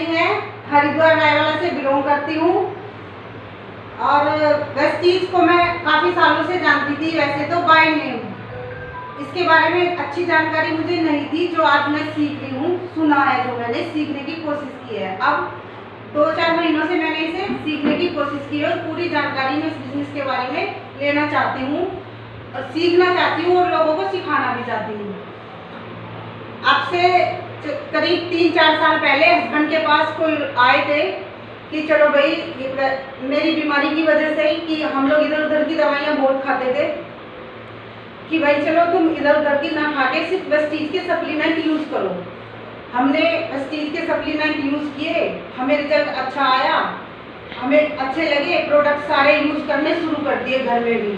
नहीं है, हरिद्वार रायवाला से बिलोंग करती हूँ और वेस्टीज को मैं काफ़ी सालों से जानती थी, वैसे तो बाय नेम। इसके बारे में अच्छी जानकारी मुझे नहीं थी, जो आज मैं सीख रही हूँ, सुना है, जो मैंने सीखने की कोशिश की है। अब 2-4 महीनों से मैंने इसे सीखने की कोशिश की है और पूरी जानकारी मैं इस बिजनेस के बारे में लेना चाहती हूँ और सीखना चाहती हूँ और लोगों को सिखाना भी चाहती हूँ। आपसे करीब 3-4 साल पहले हस्बैंड के पास कोई आए थे कि चलो भाई, मेरी बीमारी की वजह से ही कि हम लोग इधर उधर की दवाइयाँ बहुत खाते थे, कि भाई चलो तुम इधर उधर की ना खा के सिर्फ वेस्टीज के सप्लीमेंट यूज़ करो। हमने वेस्टीज के सप्लीमेंट यूज़ किए, हमें रिजल्ट अच्छा आया, हमें अच्छे लगे, प्रोडक्ट सारे यूज़ करने शुरू कर दिए घर में भी,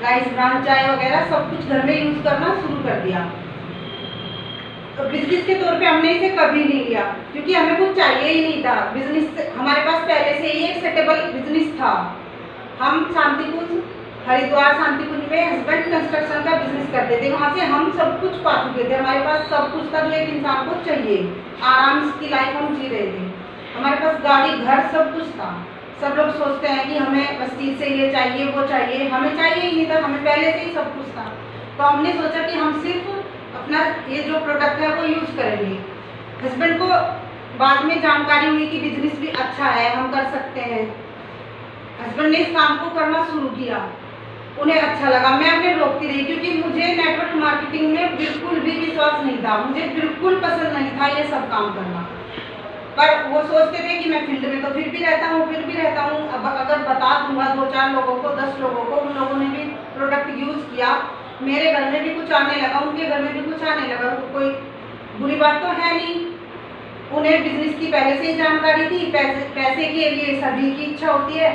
राइस ब्रान चाय वगैरह सब कुछ घर में यूज़ करना शुरू कर दिया। तो बिजनेस के तौर पे हमने इसे कभी नहीं लिया, क्योंकि हमें कुछ चाहिए ही नहीं था। बिजनेस हमारे पास पहले से ही एक सेटेबल बिजनेस था। हम शांतिकुंज, हरिद्वार शांतिकुंज में हस्बैंड कंस्ट्रक्शन का बिजनेस करते थे, वहाँ से हम सब कुछ पा चुके थे। हमारे पास सब कुछ था जो एक इंसान को चाहिए, आराम की लाइफ हम जी रहे थे। हमारे पास गाड़ी, घर, सब कुछ था। सब लोग सोचते हैं कि हमें वेस्टीज से ये चाहिए वो चाहिए, हमें चाहिए ही नहीं था, हमें पहले से ही सब कुछ था। तो हमने सोचा कि हम सिर्फ अपना ये जो प्रोडक्ट है वो यूज़ करेंगे। हस्बैंड को बाद में जानकारी हुई कि बिजनेस भी अच्छा है, हम कर सकते हैं। हस्बैंड ने इस काम को करना शुरू किया, उन्हें अच्छा लगा। मैं उन्हें रोकती रही, क्योंकि मुझे नेटवर्क मार्केटिंग में बिल्कुल भी विश्वास नहीं था, मुझे बिल्कुल पसंद नहीं था ये सब काम करना। पर वो सोचते थे कि मैं फील्ड में तो फिर भी रहता हूँ। अब अगर बता दूंगा 2-4 लोगों को, 10 लोगों को, उन लोगों ने भी प्रोडक्ट यूज़ किया, मेरे घर में भी कुछ आने लगा, उनके घर में भी कुछ आने लगा, तो कोई बुरी बात तो है नहीं। उन्हें बिजनेस की पहले से ही जानकारी थी। पैसे के लिए सभी की इच्छा होती है,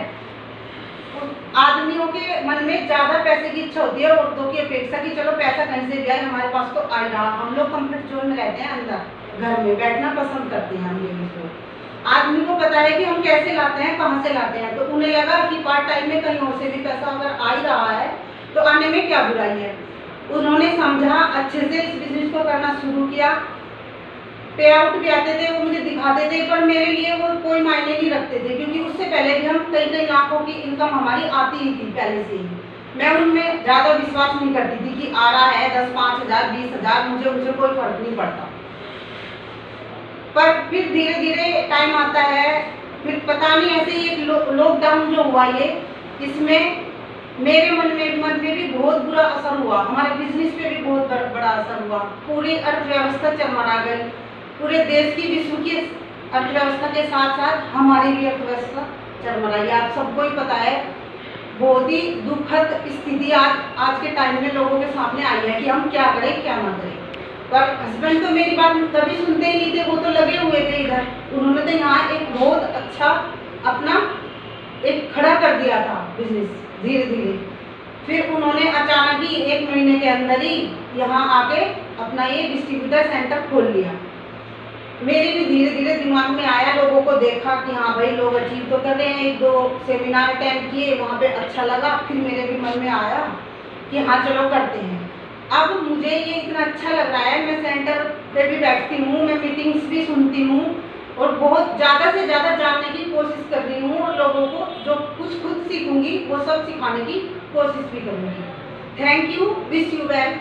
आदमियों के मन में ज़्यादा पैसे की इच्छा होती है, औरतों की अपेक्षा कि चलो पैसा कहीं से भी आए, हमारे पास तो आ रहा। हम लोग कंफर्ट जोन में रहते हैं, अंदर घर में बैठना पसंद करते हैं हम लेडीज को। आदमी को पता है कि हम कैसे लाते हैं, कहाँ से लाते हैं, तो उन्हें लगा कि पार्ट टाइम में कहीं और से भी पैसा अगर आ ही रहा है तो आने में क्या बुराई है। उन्होंने समझा, अच्छे से इस बिजनेस को करना शुरू किया। पे आउट भी आते थे, वो मुझे दिखाते थे, पर मेरे लिए वो कोई मायने नहीं रखते थे, क्योंकि उससे पहले भी हम कई लाखों की इनकम हमारी आती ही थी पहले से ही। मैं उनमें ज़्यादा विश्वास नहीं करती थी कि आ रहा है 10, 5,000, 20,000, मुझे कोई फर्क नहीं पड़ता। पर फिर धीरे धीरे टाइम आता है, फिर पता नहीं ऐसे ही लॉकडाउन जो हुआ ये, इसमें मेरे मन में भी बहुत बुरा असर हुआ, हमारे बिजनेस पे भी बहुत बड़ा असर हुआ। पूरी अर्थव्यवस्था चरमरा गई, पूरे देश की, विश्व की अर्थव्यवस्था के साथ साथ हमारी भी अर्थव्यवस्था चरमराई। आप सबको ही पता है, बहुत ही दुखद स्थिति आज के टाइम में लोगों के सामने आई है कि हम क्या करें क्या ना करें। पर हस्बैंड तो मेरी बात कभी सुनते ही नहीं थे, वो तो लगे हुए थे इधर। उन्होंने तो यहाँ एक बहुत अच्छा अपना एक खड़ा कर दिया था बिजनेस धीरे धीरे। फिर उन्होंने अचानक ही 1 महीने के अंदर ही यहाँ आके अपना ये डिस्ट्रीब्यूटर सेंटर खोल लिया। मेरे भी धीरे धीरे दिमाग में आया, लोगों को देखा कि हाँ भाई लोग अचीव तो कर रहे हैं, 1-2 सेमिनार अटेंड किए, वहाँ पे अच्छा लगा। फिर मेरे भी मन में आया कि हाँ चलो करते हैं। अब मुझे ये इतना अच्छा लग रहा है, मैं सेंटर पे भी बैठती हूँ, मैं मीटिंग्स भी सुनती हूँ और बहुत ज़्यादा से ज़्यादा जानने की कोशिश कर रही हूँ, और लोगों को जो कुछ खुद सीखूंगी वो सब सिखाने की कोशिश भी करूँगी। Thank you, wish you well.